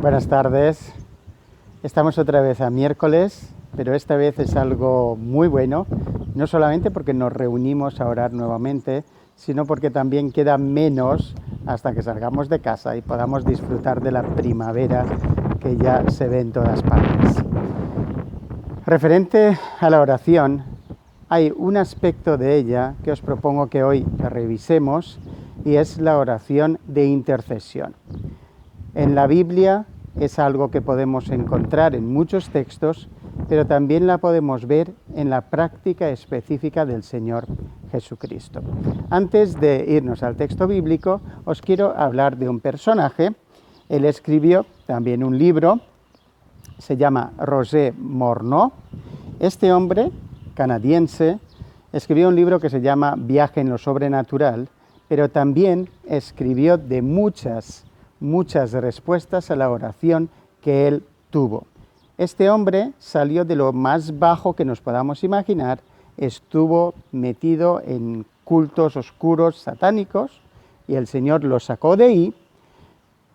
Buenas tardes. Estamos otra vez a miércoles, pero esta vez es algo muy bueno, no solamente porque nos reunimos a orar nuevamente, sino porque también queda menos hasta que salgamos de casa y podamos disfrutar de la primavera que ya se ve en todas partes. Referente a la oración, hay un aspecto de ella que os propongo que hoy revisemos y es la oración de intercesión. En la Biblia es algo que podemos encontrar en muchos textos, pero también la podemos ver en la práctica específica del Señor Jesucristo. Antes de irnos al texto bíblico, os quiero hablar de un personaje. Él escribió también un libro, se llama Roger Morneau. Este hombre canadiense escribió un libro que se llama Viaje en lo sobrenatural, pero también escribió de muchas respuestas a la oración que él tuvo. Este hombre salió de lo más bajo que nos podamos imaginar, estuvo metido en cultos oscuros satánicos y el Señor lo sacó de ahí,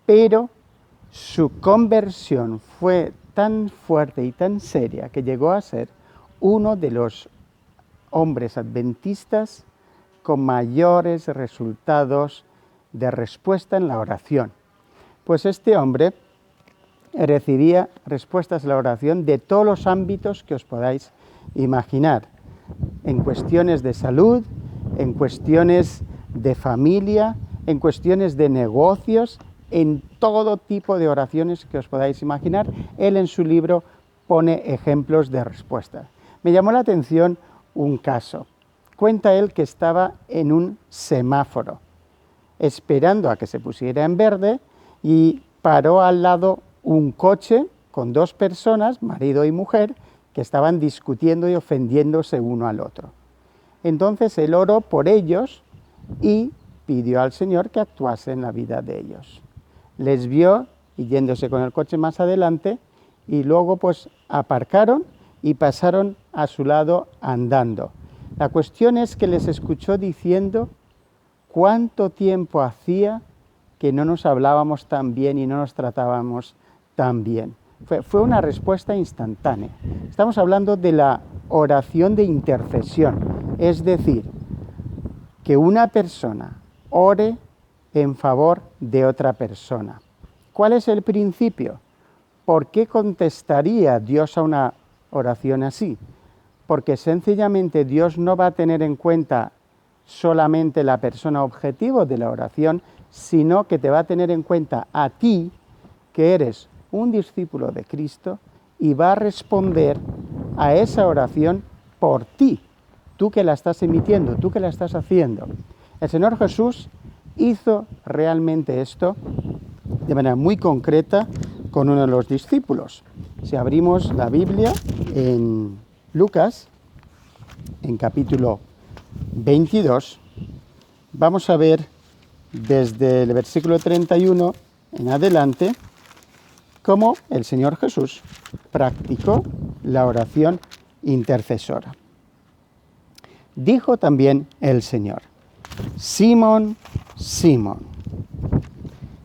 pero su conversión fue tan fuerte y tan seria que llegó a ser uno de los hombres adventistas con mayores resultados de respuesta en la oración. Pues este hombre recibía respuestas a la oración de todos los ámbitos que os podáis imaginar, en cuestiones de salud, en cuestiones de familia, en cuestiones de negocios, en todo tipo de oraciones que os podáis imaginar. Él en su libro pone ejemplos de respuestas. Me llamó la atención un caso. Cuenta él que estaba en un semáforo, esperando a que se pusiera en verde, y paró al lado un coche con dos personas, marido y mujer, que estaban discutiendo y ofendiéndose uno al otro. Entonces él oró por ellos y pidió al Señor que actuase en la vida de ellos. Les vio yéndose con el coche más adelante y luego pues aparcaron y pasaron a su lado andando. La cuestión es que les escuchó diciendo cuánto tiempo hacía que no nos hablábamos tan bien y no nos tratábamos tan bien. Fue una respuesta instantánea. Estamos hablando de la oración de intercesión, es decir, que una persona ore en favor de otra persona. ¿Cuál es el principio? ¿Por qué contestaría Dios a una oración así? Porque sencillamente Dios no va a tener en cuenta solamente la persona objetivo de la oración, sino que te va a tener en cuenta a ti, que eres un discípulo de Cristo, y va a responder a esa oración por ti, tú que la estás emitiendo, tú que la estás haciendo. El Señor Jesús hizo realmente esto de manera muy concreta con uno de los discípulos. Si abrimos la Biblia en Lucas, en capítulo 22, vamos a ver desde el versículo 31 en adelante cómo el Señor Jesús practicó la oración intercesora. Dijo también el Señor: Simón, Simón,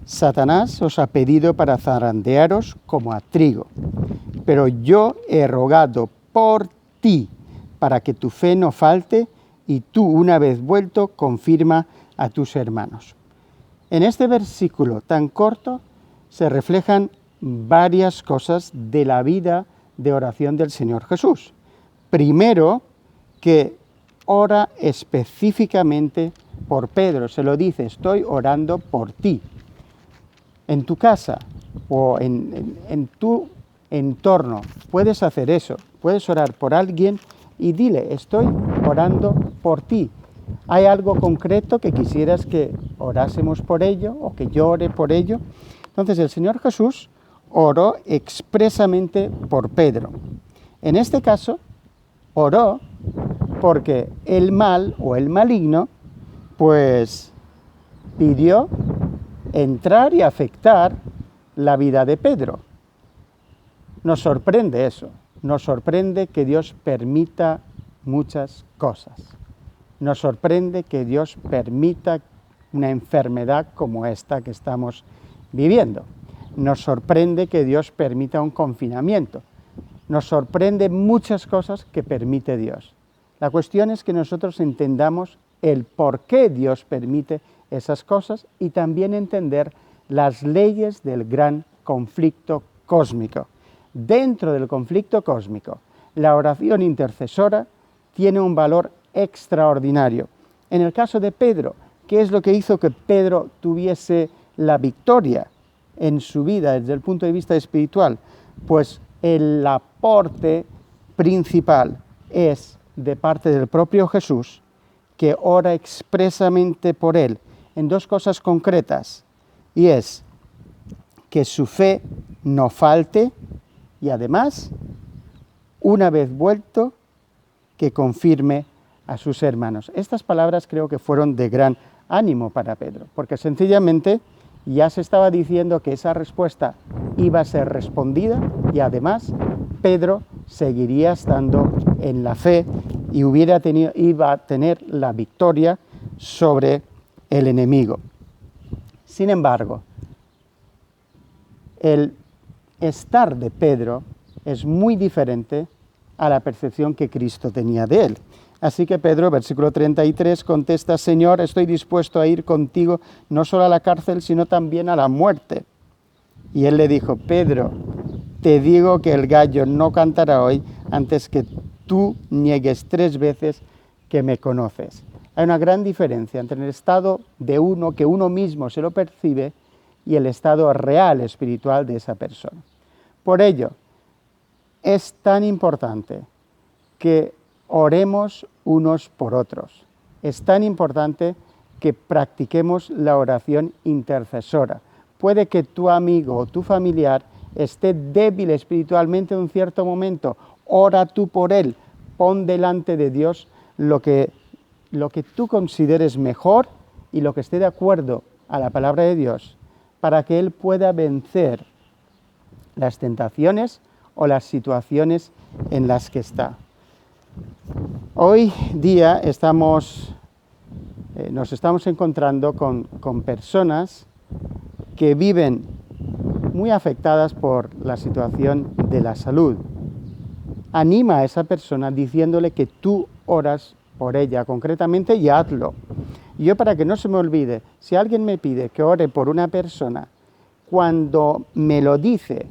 Satanás os ha pedido para zarandearos como a trigo, pero yo he rogado por ti para que tu fe no falte y tú, una vez vuelto, confirma a tus hermanos. En este versículo tan corto se reflejan varias cosas de la vida de oración del Señor Jesús. Primero, que ora específicamente por Pedro. Se lo dice: estoy orando por ti. En tu casa o en tu entorno puedes hacer eso. Puedes orar por alguien y dile: estoy orando por ti. ¿Hay algo concreto que quisieras que orásemos por ello o que yo ore por ello? Entonces el Señor Jesús oró expresamente por Pedro. En este caso, oró porque el mal o el maligno pues pidió entrar y afectar la vida de Pedro. Nos sorprende eso, nos sorprende que Dios permita muchas cosas. Nos sorprende que Dios permita una enfermedad como esta que estamos viviendo. nos sorprende que Dios permita un confinamiento. Nos sorprende muchas cosas que permite Dios. La cuestión es que nosotros entendamos el por qué Dios permite esas cosas y también entender las leyes del gran conflicto cósmico. Dentro del conflicto cósmico, la oración intercesora tiene un valor extraordinario. En el caso de Pedro, ¿qué es lo que hizo que Pedro tuviese la victoria en su vida desde el punto de vista espiritual? Pues el aporte principal es de parte del propio Jesús, que ora expresamente por él en dos cosas concretas, y es que su fe no falte y además, una vez vuelto, que confirme a sus hermanos. Estas palabras creo que fueron de gran ánimo para Pedro, porque sencillamente ya se estaba diciendo que esa respuesta iba a ser respondida y además Pedro seguiría estando en la fe y iba a tener la victoria sobre el enemigo. Sin embargo, el estar de Pedro es muy diferente a la percepción que Cristo tenía de él. Así que Pedro, versículo 33, contesta: Señor, estoy dispuesto a ir contigo no solo a la cárcel, sino también a la muerte. Y él le dijo: Pedro, te digo que el gallo no cantará hoy antes que tú niegues 3 veces que me conoces. Hay una gran diferencia entre el estado de uno, que uno mismo se lo percibe, y el estado real espiritual de esa persona. Por ello, es tan importante que oremos unos por otros. Es tan importante que practiquemos la oración intercesora. Puede que tu amigo o tu familiar esté débil espiritualmente en un cierto momento. Ora tú por él. Pon delante de Dios lo que tú consideres mejor y lo que esté de acuerdo a la palabra de Dios, para que él pueda vencer las tentaciones o las situaciones en las que está. Hoy día nos estamos encontrando con personas que viven muy afectadas por la situación de la salud. Anima a esa persona diciéndole que tú oras por ella concretamente y hazlo. Y yo, para que no se me olvide, si alguien me pide que ore por una persona, cuando me lo dice,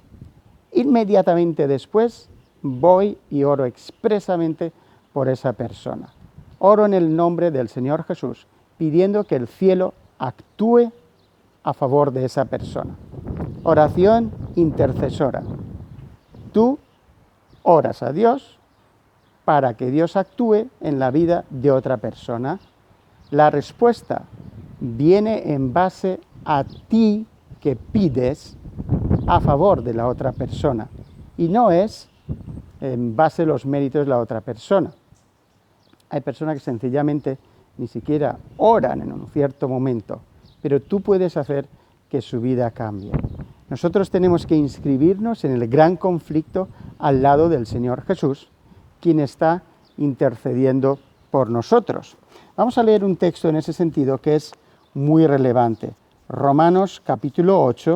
inmediatamente después voy y oro expresamente por esa persona. Oro en el nombre del Señor Jesús, pidiendo que el cielo actúe a favor de esa persona. Oración intercesora. Tú oras a Dios para que Dios actúe en la vida de otra persona. La respuesta viene en base a ti que pides a favor de la otra persona y no es en base a los méritos de la otra persona. Hay personas que sencillamente ni siquiera oran en un cierto momento, pero tú puedes hacer que su vida cambie. Nosotros tenemos que inscribirnos en el gran conflicto al lado del Señor Jesús, quien está intercediendo por nosotros. Vamos a leer un texto en ese sentido que es muy relevante. Romanos capítulo 8,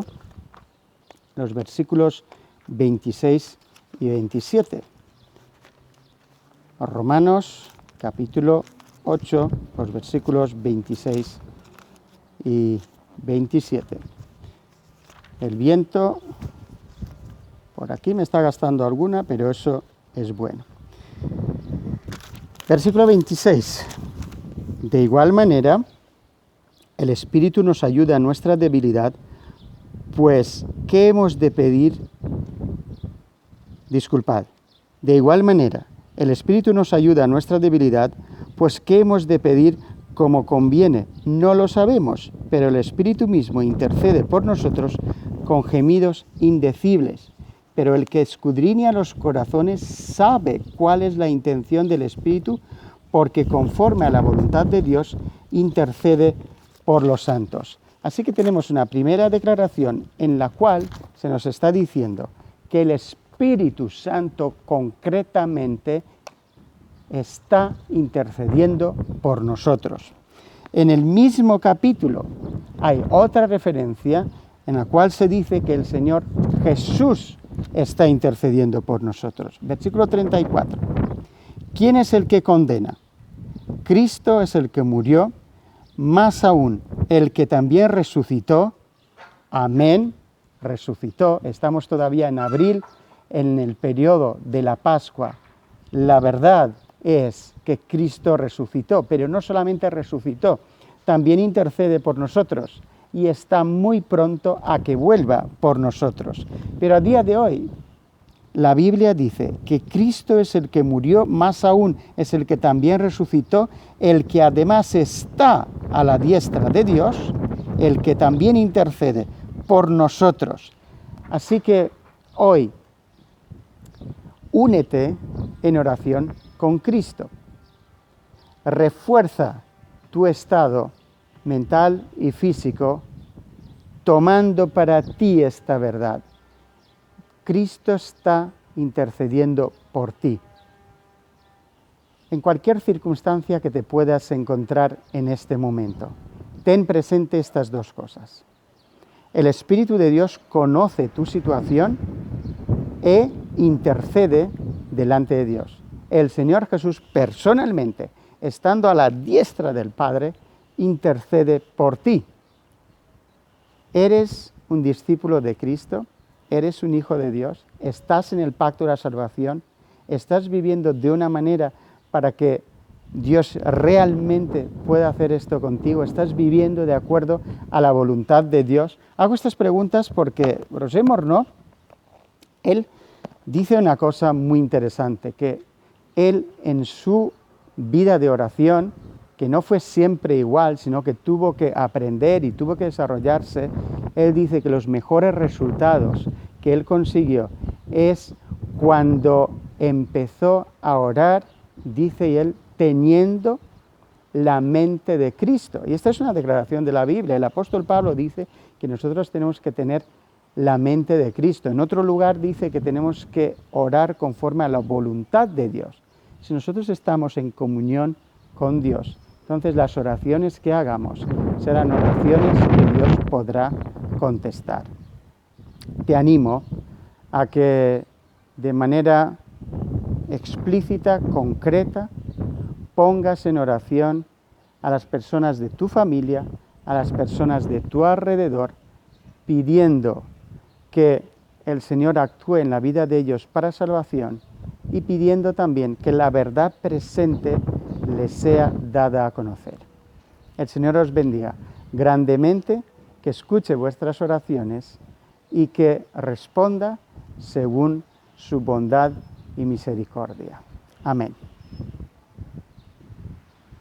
los versículos 26 y 27. Romanos capítulo 8, los versículos 26 y 27. El viento, por aquí me está gastando alguna, pero eso es bueno. Versículo 26. De igual manera, el Espíritu nos ayuda en nuestra debilidad, pues, ¿qué hemos de pedir? Disculpad. De igual manera, el Espíritu nos ayuda en nuestra debilidad, pues, ¿qué hemos de pedir como conviene? No lo sabemos, pero el Espíritu mismo intercede por nosotros con gemidos indecibles. Pero el que escudriña los corazones sabe cuál es la intención del Espíritu, porque conforme a la voluntad de Dios intercede por los santos. Así que tenemos una primera declaración en la cual se nos está diciendo que el Espíritu Santo concretamente está intercediendo por nosotros. En el mismo capítulo hay otra referencia en la cual se dice que el Señor Jesús está intercediendo por nosotros. Versículo 34. ¿Quién es el que condena? Cristo es el que murió, más aún el que también resucitó. Amén, resucitó. Estamos todavía en abril, en el periodo de la Pascua. La verdad es que Cristo resucitó, pero no solamente resucitó, también intercede por nosotros y está muy pronto a que vuelva por nosotros. Pero a día de hoy, la Biblia dice que Cristo es el que murió, más aún es el que también resucitó, el que además está a la diestra de Dios, el que también intercede por nosotros. Así que hoy, únete en oración con Cristo. Refuerza tu estado mental y físico tomando para ti esta verdad. Cristo está intercediendo por ti. En cualquier circunstancia que te puedas encontrar en este momento, ten presente estas dos cosas. El Espíritu de Dios conoce tu situación e intercede delante de Dios. El Señor Jesús personalmente, estando a la diestra del Padre, intercede por ti. ¿Eres un discípulo de Cristo? ¿Eres un hijo de Dios? ¿Estás en el pacto de la salvación? ¿Estás viviendo de una manera para que Dios realmente pueda hacer esto contigo? ¿Estás viviendo de acuerdo a la voluntad de Dios? Hago estas preguntas porque Roger Morneau, él dice una cosa muy interesante, que él en su vida de oración, que no fue siempre igual, sino que tuvo que aprender y tuvo que desarrollarse, él dice que los mejores resultados que él consiguió es cuando empezó a orar, dice él, teniendo la mente de Cristo. Y esta es una declaración de la Biblia. El apóstol Pablo dice que nosotros tenemos que tener la mente de Cristo. En otro lugar dice que tenemos que orar conforme a la voluntad de Dios. Si nosotros estamos en comunión con Dios, entonces las oraciones que hagamos serán oraciones que Dios podrá contestar. Te animo a que de manera explícita, concreta, pongas en oración a las personas de tu familia, a las personas de tu alrededor, pidiendo que el Señor actúe en la vida de ellos para salvación y pidiendo también que la verdad presente les sea dada a conocer. El Señor os bendiga grandemente, que escuche vuestras oraciones y que responda según su bondad y misericordia. Amén.